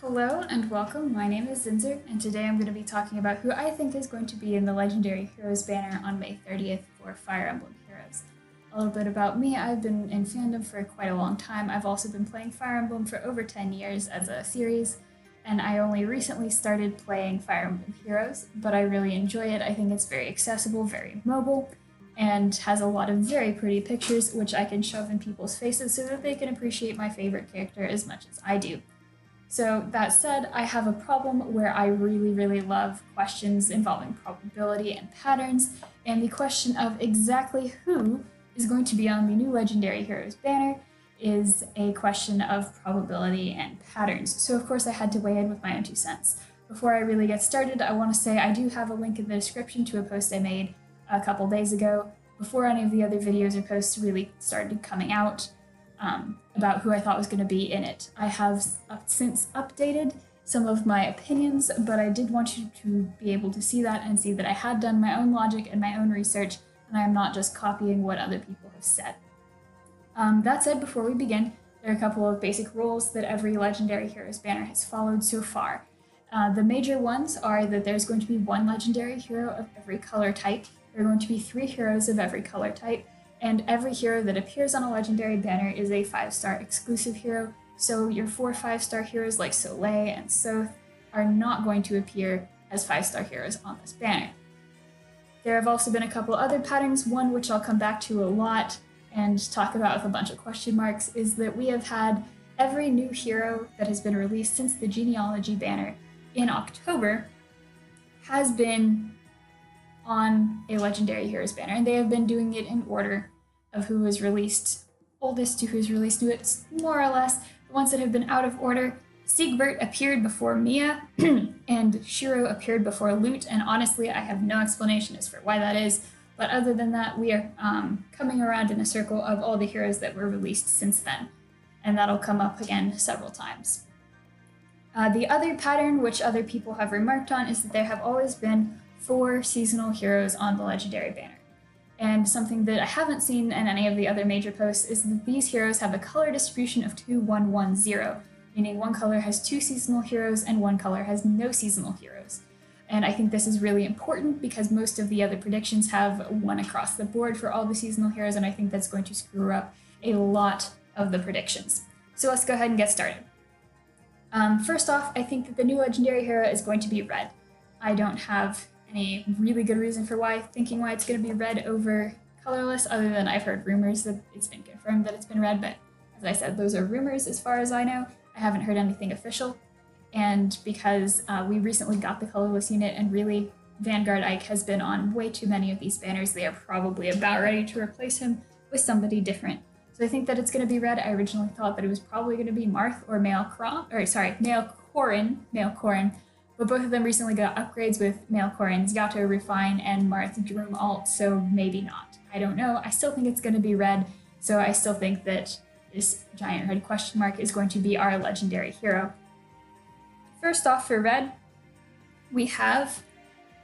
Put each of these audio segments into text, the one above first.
Hello and welcome. My name is Zinzer, and today I'm going to be talking about who I think is going to be in the Legendary Heroes banner on May 30th for Fire Emblem Heroes. A little bit about me: I've been in fandom for quite a long time. I've also been playing Fire Emblem for over 10 years as a series, and I only recently started playing Fire Emblem Heroes, but I really enjoy it. I think it's very accessible, very mobile, and has a lot of very pretty pictures which I can shove in people's faces so that they can appreciate my favorite character as much as I do. So that said, I have a problem where I really love questions involving probability and patterns, and the question of exactly who is going to be on the new Legendary Heroes banner is a question of probability and patterns. So of course I had to weigh in with my own 2 cents. Before I really get started, I want to say I do have a link in the description to a post I made a couple days ago, before any of the other videos or posts really started coming out, about who I thought was going to be in it. I have since updated some of my opinions, but I did want you to be able to see that and see that I had done my own logic and my own research, and I am not just copying what other people have said. That said, before we begin, there are a couple of basic rules that every Legendary Heroes banner has followed so far. The major ones are that there's going to be 1 Legendary Hero of every color type, there are going to be 3 heroes of every color type, and every hero that appears on a Legendary banner is a 5-star exclusive hero, so your 4 5-star heroes like Soleil and Soth are not going to appear as 5-star heroes on this banner. There have also been a couple other patterns. One which I'll come back to a lot and talk about with a bunch of question marks is that we have had every new hero that has been released since the Genealogy banner in October has been on a Legendary Heroes banner, and they have been doing it in order of who was released oldest to who's released newest, more or less. The ones that have been out of order: Siegbert appeared before Mia, and Shiro appeared before Lute, and honestly, I have no explanation as for why that is, but other than that, we are coming around in a circle of all the heroes that were released since then, and that'll come up again several times. The other pattern, which other people have remarked on, is that there have always been 4 seasonal heroes on the Legendary banner. And something that I haven't seen in any of the other major posts is that these heroes have a color distribution of 2-1-1-0, meaning one color has 2 seasonal heroes and one color has no seasonal heroes. And I think this is really important because most of the other predictions have 1 across the board for all the seasonal heroes, and I think that's going to screw up a lot of the predictions. So let's go ahead and get started. First off, I think that the new Legendary hero is going to be red. I don't have any really good reason for why it's going to be red over colorless, other than I've heard rumors that it's been confirmed that it's been red, but as I said, those are rumors as far as I know. I haven't heard anything official, and because we recently got the colorless unit, and really Vanguard Ike has been on way too many of these banners, they are probably about ready to replace him with somebody different. So I think that it's going to be red. I originally thought that it was probably going to be Marth or Mael Corrin, but both of them recently got upgrades with Mael Corrin's Yato Refine and Marth Droom Alt, so maybe not. I don't know. I still think it's going to be red, so I still think that this giant red question mark is going to be our Legendary hero. First off, for red, we have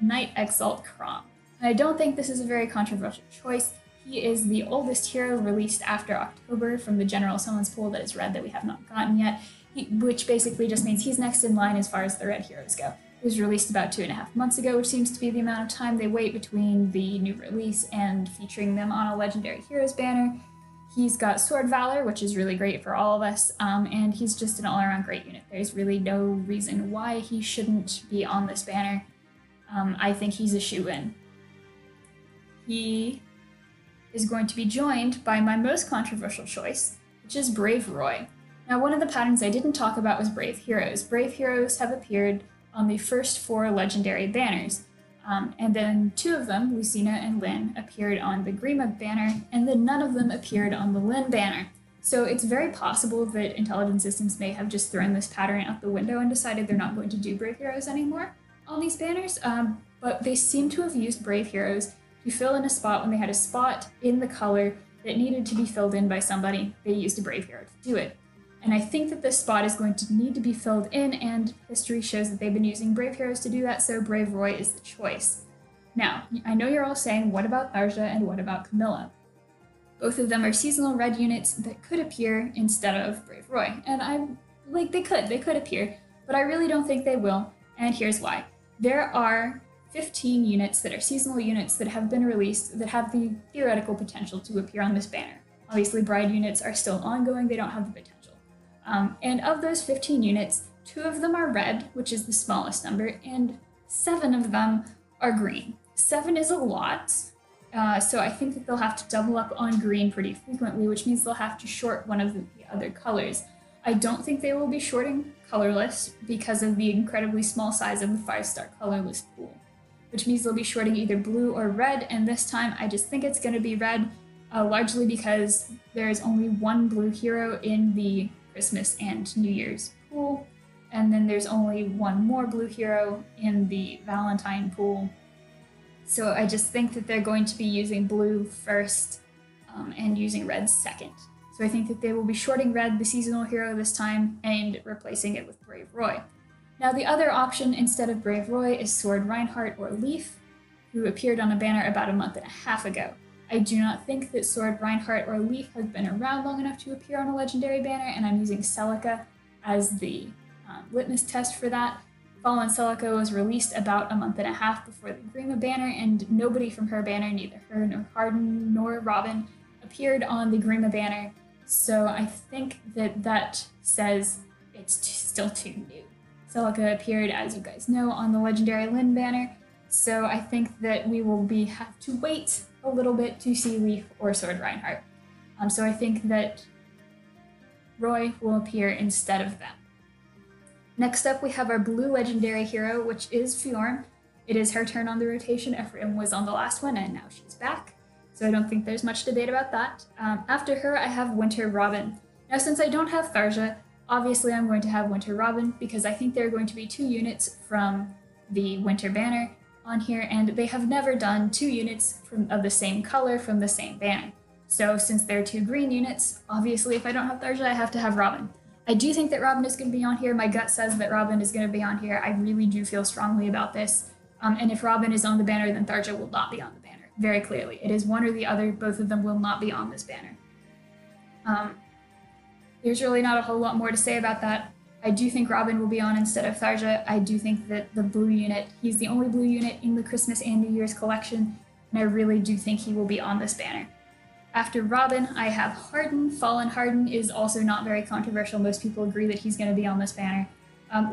Knight Exalt Chrom. And I don't think this is a very controversial choice. He is the oldest hero released after October from the general summons pool that is red that we have not gotten yet, which basically just means he's next in line as far as the red heroes go. It was released about 2.5 months ago, which seems to be the amount of time they wait between the new release and featuring them on a Legendary Heroes banner. He's got Sword Valor, which is really great for all of us, and he's just an all-around great unit. There's really no reason why he shouldn't be on this banner. I think he's a shoo-in. He is going to be joined by my most controversial choice, which is Brave Roy. Now, one of the patterns I didn't talk about was Brave Heroes. Brave Heroes have appeared on the first 4 Legendary banners, and then 2 of them, Lucina and Lyn, appeared on the Grima banner, and then none of them appeared on the Lyn banner. So it's very possible that Intelligent Systems may have just thrown this pattern out the window and decided they're not going to do Brave Heroes anymore on these banners, but they seem to have used Brave Heroes to fill in a spot when they had a spot in the color that needed to be filled in by somebody. They used a Brave Hero to do it. And I think that this spot is going to need to be filled in, and history shows that they've been using Brave Heroes to do that, so Brave Roy is the choice. Now, I know you're all saying, what about Tharja and what about Camilla? Both of them are seasonal red units that could appear instead of Brave Roy, and they could appear, but I really don't think they will, and here's why. There are 15 units that are seasonal units that have been released that have the theoretical potential to appear on this banner. Obviously, Bride units are still ongoing, they don't have the potential. And of those 15 units, 2 of them are red, which is the smallest number, and 7 of them are green. 7 is a lot, so I think that they'll have to double up on green pretty frequently, which means they'll have to short one of the other colors. I don't think they will be shorting colorless because of the incredibly small size of the 5-star colorless pool, which means they'll be shorting either blue or red, and this time I just think it's going to be red, largely because there's only one blue hero in the Christmas and New Year's pool, and then there's only one more blue hero in the Valentine pool. So I just think that they're going to be using blue first and using red second. So I think that they will be shorting red, the seasonal hero this time, and replacing it with Brave Roy. Now the other option instead of Brave Roy is Sword Reinhardt or Leaf, who appeared on a banner about a month and a half ago. I do not think that Sword Reinhardt or Leaf has been around long enough to appear on a legendary banner, and I'm using Celica as the litmus test for that. Fallen Celica was released about a month and a half before the Grima banner, and nobody from her banner, neither her nor Harden nor Robin, appeared on the Grima banner, so I think that that says it's still too new. Celica appeared, as you guys know, on the legendary Lyn banner, so I think that we will have to wait a little bit to see Leaf or Sword Reinhardt. So I think that Roy will appear instead of them. Next up, we have our blue legendary hero, which is Fjorm. It is her turn on the rotation. Ephraim was on the last one, and now she's back. So I don't think there's much debate about that. After her, I have Winter Robin. Now, since I don't have Tharja, obviously I'm going to have Winter Robin because I think there are going to be 2 units from the Winter banner on here, and they have never done 2 units of the same color from the same banner. So since there are 2 green units, obviously if I don't have Tharja, I have to have Robin. I do think that Robin is going to be on here. My gut says that Robin is going to be on here. I really do feel strongly about this. And if Robin is on the banner, then Tharja will not be on the banner. Very clearly. It is one or the other. Both of them will not be on this banner. There's really not a whole lot more to say about that. I do think Robin will be on instead of Tharja. I do think that the blue unit, he's the only blue unit in the Christmas and New Year's collection, and I really do think he will be on this banner. After Robin, I have Harden. Fallen Harden is also not very controversial. Most people agree that he's going to be on this banner.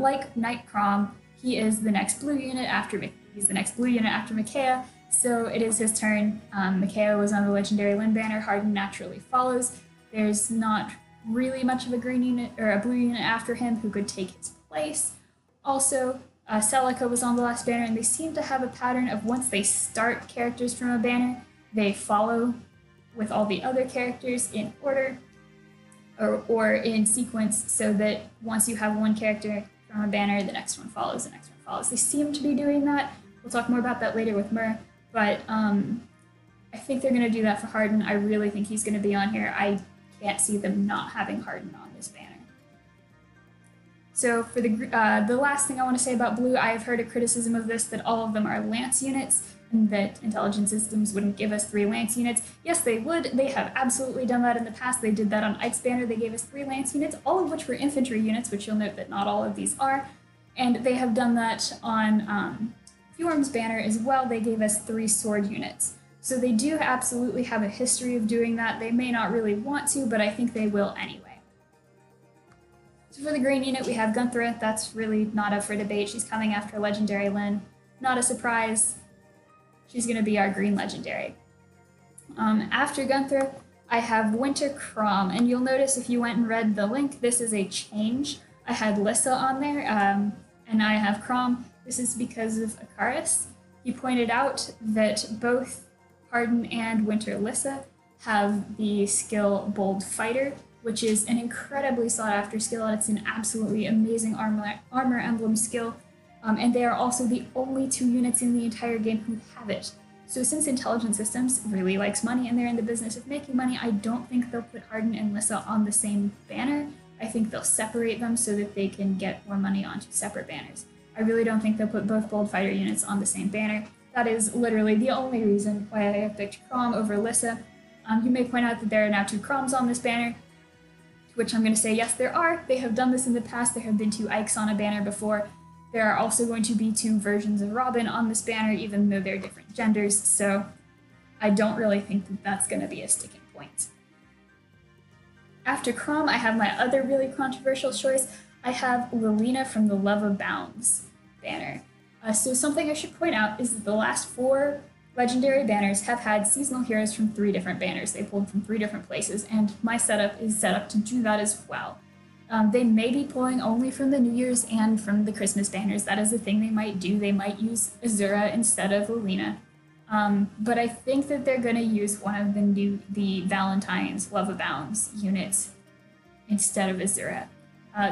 Like Knight Chrom, he is the next blue unit after Micaiah, so it is his turn. Micaiah was on the legendary Lyn banner. Harden naturally follows. There's not really much of a green unit or a blue unit after him who could take his place. Also, Celica was on the last banner, and they seem to have a pattern of once they start characters from a banner, they follow with all the other characters in order or in sequence, so that once you have one character from a banner, the next one follows, the next one follows. They seem to be doing that. We'll talk more about that later with Mur, but I think they're going to do that for Harden. I really think he's going to be on here. I can't see them not having Harden on this banner. So for the last thing I want to say about blue, I have heard a criticism of this that all of them are Lance units, and that Intelligent Systems wouldn't give us 3 Lance units. Yes, they would. They have absolutely done that in the past. They did that on Ike's banner. They gave us 3 Lance units, all of which were infantry units, which you'll note that not all of these are. And they have done that on Fjorm's banner as well. They gave us 3 sword units. So they do absolutely have a history of doing that. They may not really want to, but I think they will anyway. So for the green unit, we have Gunthra. That's really not up for debate. She's coming after Legendary Lyn. Not a surprise. She's going to be our green legendary. After Gunthra, I have Winter Chrom, and you'll notice if you went and read the link, this is a change. I had Lissa on there, and I have Chrom. This is because of Akaris. He pointed out that both Harden and Winter Lissa have the skill Bold Fighter, which is an incredibly sought-after skill, and it's an absolutely amazing armor emblem skill. And they are also the only 2 units in the entire game who have it. So since Intelligent Systems really likes money and they're in the business of making money, I don't think they'll put Harden and Lissa on the same banner. I think they'll separate them so that they can get more money onto separate banners. I really don't think they'll put both Bold Fighter units on the same banner. That is literally the only reason why I have picked Chrom over Lissa. You may point out that there are now 2 Chroms on this banner. which I'm going to say, yes, there are. They have done this in the past. There have been 2 Ikes on a banner before. There are also going to be 2 versions of Robin on this banner, even though they're different genders, so I don't really think that that's going to be a sticking point. After Chrom, I have my other really controversial choice. I have Lilina from the Love Abounds banner. So something I should point out is that the last 4 legendary banners have had seasonal heroes from 3 different banners. They pulled from 3 different places, and my setup is set up to do that as well. They may be pulling only from the New Year's and from the Christmas banners. That is the thing they might do. They might use Azura instead of Lilina. But I think that they're going to use one of the Valentine's Love Abounds units instead of Azura.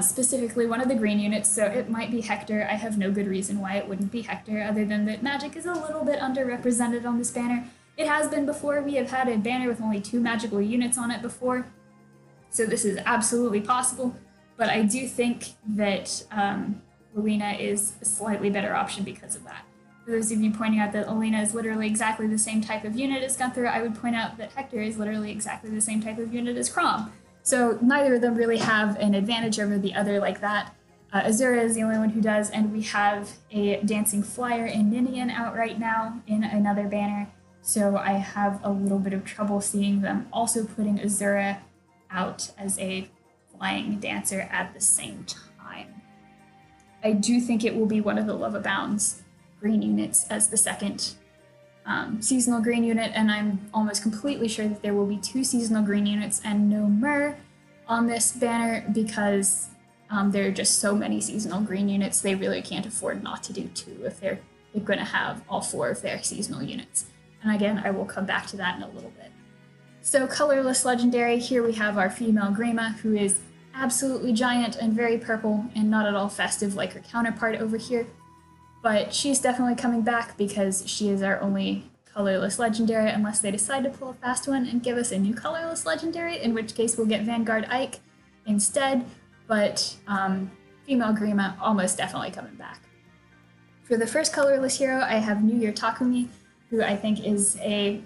Specifically one of the green units, so it might be Hector. I have no good reason why it wouldn't be Hector, other than that magic is a little bit underrepresented on this banner. It has been before. We have had a banner with only 2 magical units on it before, so this is absolutely possible. But I do think that Lilina is a slightly better option because of that. For those of you pointing out that Lilina is literally exactly the same type of unit as Gunther, I would point out that Hector is literally exactly the same type of unit as Chrom. So neither of them really have an advantage over the other like that. Azura is the only one who does, and we have a Dancing Flyer in Ninian out right now in another banner. So I have a little bit of trouble seeing them also putting Azura out as a flying dancer at the same time. I do think it will be one of the Love Abounds green units as the second seasonal green unit, and I'm almost completely sure that there will be 2 seasonal green units and no Myr on this banner because there are just so many seasonal green units. They really can't afford not to do 2 if they're going to have all 4 of their seasonal units. And again, I will come back to that in a little bit. So colorless legendary, here we have our female Grima, who is absolutely giant and very purple and not at all festive like her counterpart over here. But she's definitely coming back because she is our only colorless legendary, unless they decide to pull a fast one and give us a new colorless legendary, in which case we'll get Vanguard Ike instead. But female Grima almost definitely coming back. For the first colorless hero, I have New Year Takumi, who I think is a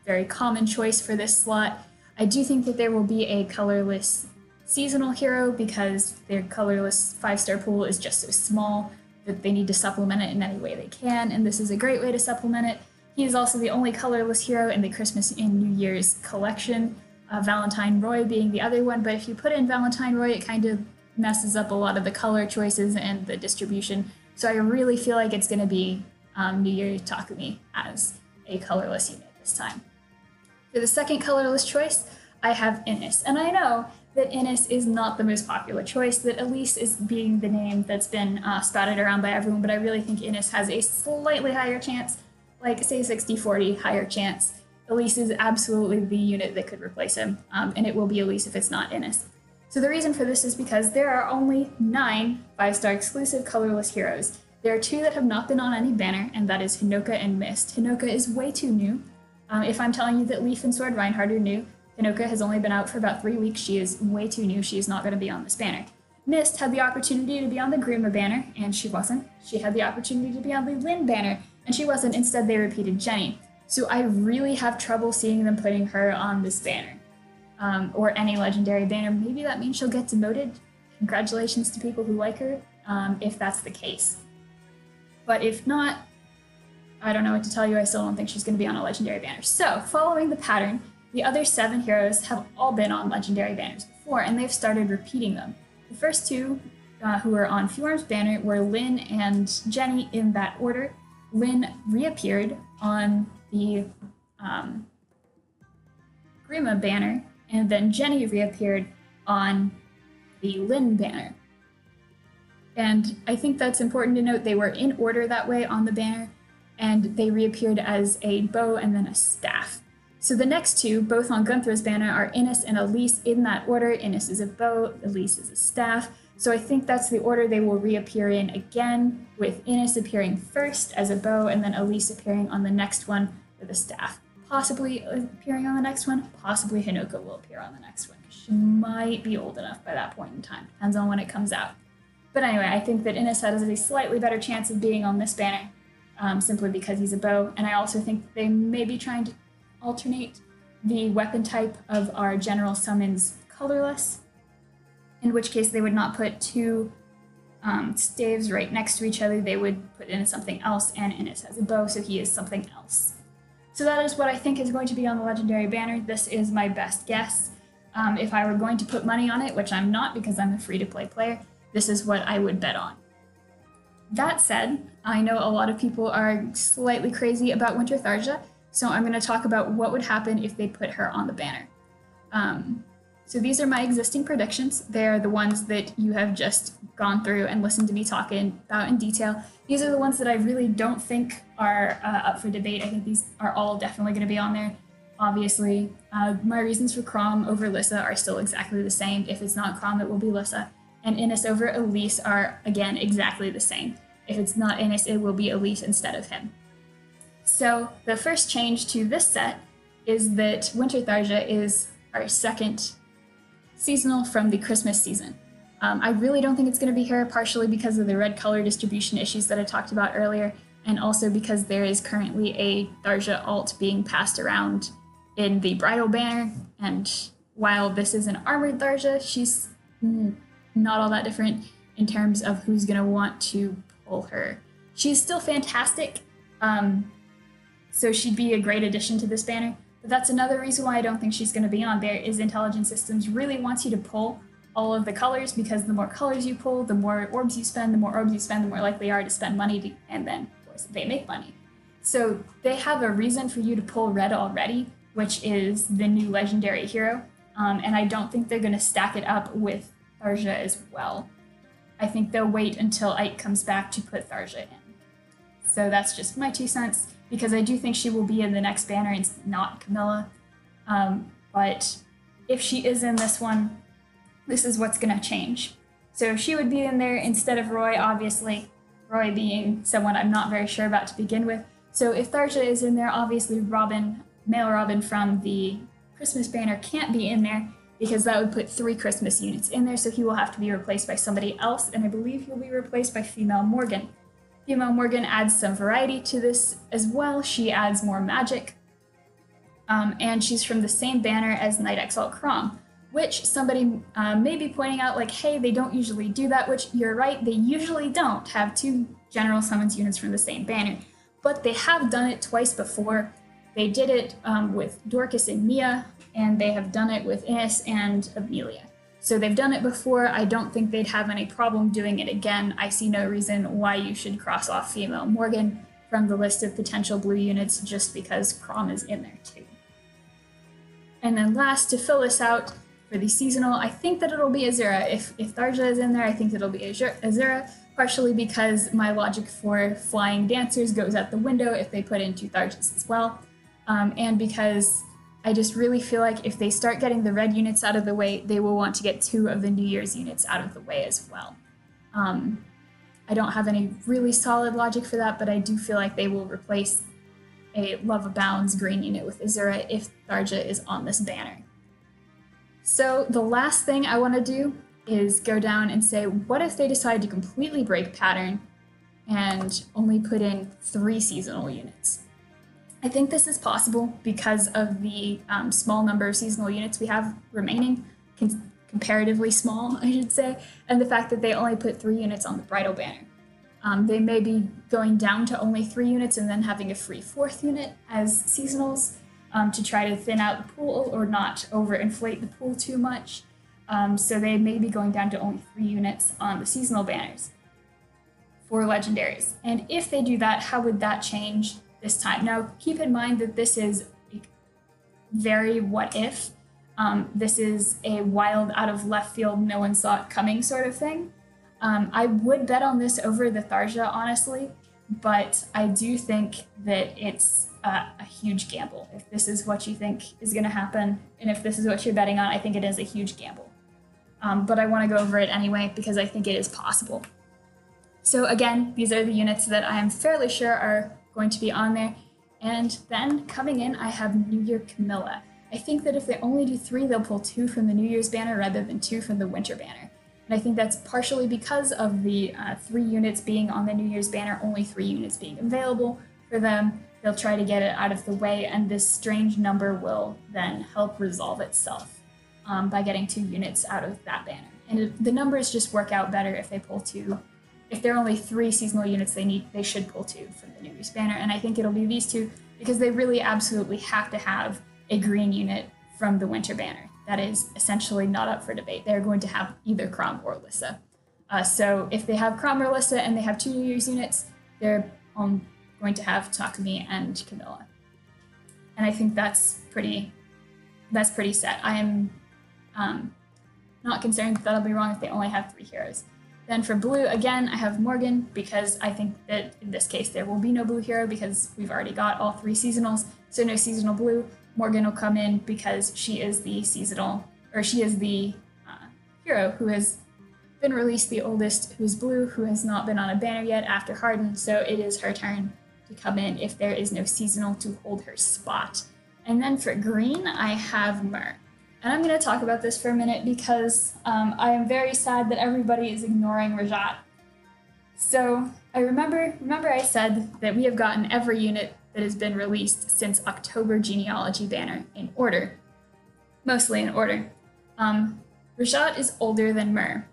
very common choice for this slot. I do think that there will be a colorless seasonal hero because their colorless 5-star pool is just so small that they need to supplement it in any way they can, and this is a great way to supplement it. He is also the only colorless hero in the Christmas and New Year's collection, Valentine Roy being the other one, but if you put in Valentine Roy, it kind of messes up a lot of the color choices and the distribution, so I really feel like it's going to be New Year Takumi as a colorless unit this time. For the second colorless choice, I have Innis, and I know that Innis is not the most popular choice, that Elise is being the name that's been spouted around by everyone, but I really think Innis has a slightly higher chance, like say 60-40 higher chance. Elise is absolutely the unit that could replace him, and it will be Elise if it's not Innis. So the reason for this is because there are only 9 5-star exclusive colorless heroes. There are 2 that have not been on any banner, and that is Hinoka and Mist. Hinoka is way too new. If I'm telling you that Leaf and Sword Reinhardt are new, Hinoka has only been out for about 3 weeks. She is way too new. She is not going to be on this banner. Mist had the opportunity to be on the Grima banner, and she wasn't. She had the opportunity to be on the Lyn banner, and she wasn't. Instead, they repeated Jenny. So I really have trouble seeing them putting her on this banner, or any legendary banner. Maybe that means she'll get demoted. Congratulations to people who like her, if that's the case. But if not, I don't know what to tell you. I still don't think she's going to be on a legendary banner. So, following the pattern, the other 7 heroes have all been on legendary banners before, and they've started repeating them. The first 2 who were on Fjord's banner were Lyn and Jenny in that order. Lyn reappeared on the Grima banner, and then Jenny reappeared on the Lyn banner. And I think that's important to note. They were in order that way on the banner, and they reappeared as a bow and then a staff. So the next 2, both on Gunther's banner, are Innis and Elise in that order. Innis is a bow, Elise is a staff. So I think that's the order they will reappear in again, with Innis appearing first as a bow and then Elise appearing on the next one with a staff. Possibly appearing on the next one, possibly Hinoka will appear on the next one, because she might be old enough by that point in time. Depends on when it comes out. But anyway, I think that Innis has a slightly better chance of being on this banner, simply because he's a bow, and I also think that they may be trying to alternate the weapon type of our general summons colorless, in which case they would not put two staves right next to each other. They would put in something else, and Innes has a bow, so he is something else. So that is what I think is going to be on the legendary banner. This is my best guess. If I were going to put money on it, which I'm not because I'm a free-to-play player, this is what I would bet on. That said, I know a lot of people are slightly crazy about Winter Tharja, so I'm going to talk about what would happen if they put her on the banner. So these are my existing predictions. They're the ones that you have just gone through and listened to me talking about in detail. These are the ones that I really don't think are up for debate. I think these are all definitely going to be on there. Obviously, my reasons for Chrom over Lissa are still exactly the same. If it's not Chrom, it will be Lissa. And Innes over Elise are, again, exactly the same. If it's not Innes, it will be Elise instead of him. So the first change to this set is that Winter Tharja is our second seasonal from the Christmas season. I really don't think it's going to be her, partially because of the red color distribution issues that I talked about earlier, and also because there is currently a Tharja alt being passed around in the bridal banner, and while this is an armored Tharja, she's not all that different in terms of who's going to want to pull her. She's still fantastic, so she'd be a great addition to this banner. But that's another reason why I don't think she's going to be on there, is Intelligent Systems really wants you to pull all of the colors, because the more colors you pull, the more orbs you spend, the more orbs you spend, the more likely you are to spend money, and then, of course, they make money. So they have a reason for you to pull red already, which is the new legendary hero, and I don't think they're going to stack it up with Tharja as well. I think they'll wait until Ike comes back to put Tharja in. So that's just my 2 cents, because I do think she will be in the next banner and not Camilla. But if she is in this one, this is what's going to change. So she would be in there instead of Roy, obviously, Roy being someone I'm not very sure about to begin with. So if Tharja is in there, obviously Robin, male Robin from the Christmas banner can't be in there, because that would put 3 Christmas units in there, so he will have to be replaced by somebody else, and I believe he'll be replaced by female Morgan. Female Morgan adds some variety to this as well. She adds more magic, and she's from the same banner as Knight Exalt Chrom, which somebody may be pointing out, like, hey, they don't usually do that, which you're right, they usually don't have 2 general summons units from the same banner, but they have done it twice before. They did it with Dorcas and Mia, and they have done it with Innes and Amelia. So they've done it before. I don't think they'd have any problem doing it again. I see no reason why you should cross off female Morgan from the list of potential blue units just because Chrom is in there too. And then last, to fill this out for the seasonal, I think that it'll be Azura. If Tharja is in there, I think it'll be Azura, partially because my logic for flying dancers goes out the window if they put in 2 Tharjas as well, and because I just really feel like if they start getting the red units out of the way, they will want to get 2 of the New Year's units out of the way as well. I don't have any really solid logic for that, but I do feel like they will replace a Love Abounds green unit with Azura if Tharja is on this banner. So the last thing I want to do is go down and say, what if they decide to completely break pattern and only put in 3 seasonal units? I think this is possible because of the small number of seasonal units we have remaining, comparatively small, I should say, and the fact that they only put 3 units on the bridal banner. They may be going down to only 3 units and then having a free 4th unit as seasonals to try to thin out the pool or not overinflate the pool too much. So they may be going down to only 3 units on the seasonal banners for legendaries. And if they do that, how would that change this time? Now, keep in mind that this is very what if. This is a wild, out of left field, no one saw it coming sort of thing. I would bet on this over the Tharja, honestly, but I do think that it's a huge gamble. If this is what you think is going to happen, and if this is what you're betting on, I think it is a huge gamble. But I want to go over it anyway because I think it is possible. So again, these are the units that I am fairly sure are going to be on there. And then coming in, I have New Year Camilla. I think that if they only do 3, they'll pull 2 from the New Year's banner rather than 2 from the Winter banner. And I think that's partially because of the 3 units being on the New Year's banner, only 3 units being available for them. They'll try to get it out of the way, and this strange number will then help resolve itself by getting 2 units out of that banner. and the numbers just work out better if they pull 2. If there are only 3 seasonal units they should pull 2 from the New Year's banner, and I think it'll be these 2 because they really absolutely have to have a green unit from the winter banner. That is essentially not up for debate. They're going to have either Chrom or Lissa. So if they have Chrom or Lissa and they have 2 New Year's units, they're going to have Takumi and Camilla. And I think that's pretty set. I am not concerned that that'll be wrong if they only have 3 heroes. Then for blue, again, I have Morgan because I think that in this case there will be no blue hero because we've already got all 3 seasonals, so no seasonal blue. Morgan will come in because she is the hero who has been released, the oldest, who is blue, who has not been on a banner yet after Harden, so it is her turn to come in if there is no seasonal to hold her spot. And then for green, I have Myr. And I'm going to talk about this for a minute because I am very sad that everybody is ignoring Rajat. So I remember I said that we have gotten every unit that has been released since October Genealogy banner in order. Mostly in order. Rajat is older than Myr.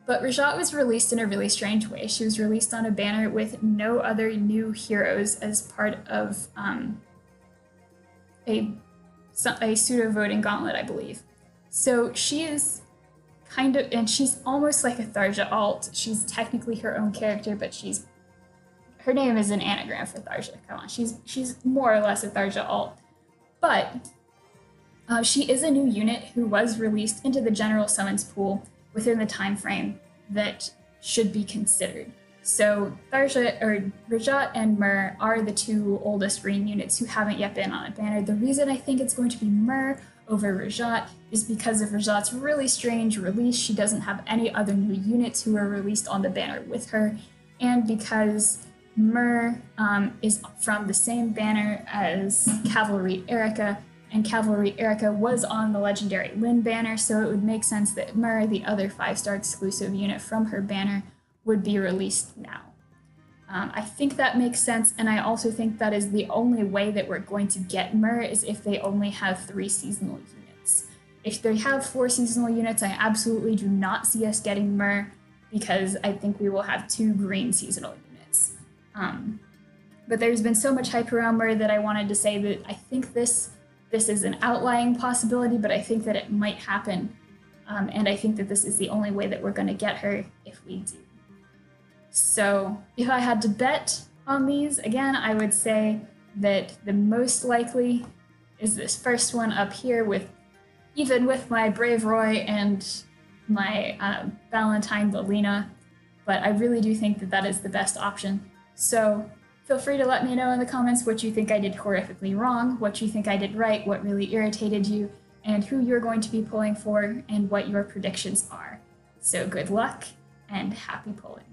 But Rajat was released in a really strange way. She was released on a banner with no other new heroes as part of a pseudo-voting gauntlet, I believe. So she is kind of, and she's almost like a Tharja alt. She's technically her own character, but her name is an anagram for Tharja. Come on, she's more or less a Tharja alt. But she is a new unit who was released into the general summons pool within the time frame that should be considered. So Rajat and Myr are the 2 oldest green units who haven't yet been on a banner. The reason I think it's going to be Myr over Rajat is because of Rajat's really strange release. She doesn't have any other new units who are released on the banner with her, and because Myr is from the same banner as Cavalry Erica, and Cavalry Erica was on the Legendary Lyn banner, so it would make sense that Myr, the other 5-star exclusive unit from her banner, would be released now. I think that makes sense, and I also think that is the only way that we're going to get Myr is if they only have 3 seasonal units. If they have 4 seasonal units, I absolutely do not see us getting Myr because I think we will have 2 green seasonal units. But there's been so much hype around Myr that I wanted to say that I think this is an outlying possibility, but I think that it might happen. And I think that this is the only way that we're going to get her if we do. So if I had to bet on these, again, I would say that the most likely is this first one up here even with my Brave Roy and my Valentine Lilina, but I really do think that that is the best option. So feel free to let me know in the comments what you think I did horrifically wrong, what you think I did right, what really irritated you, and who you're going to be pulling for, and what your predictions are. So good luck, and happy pulling.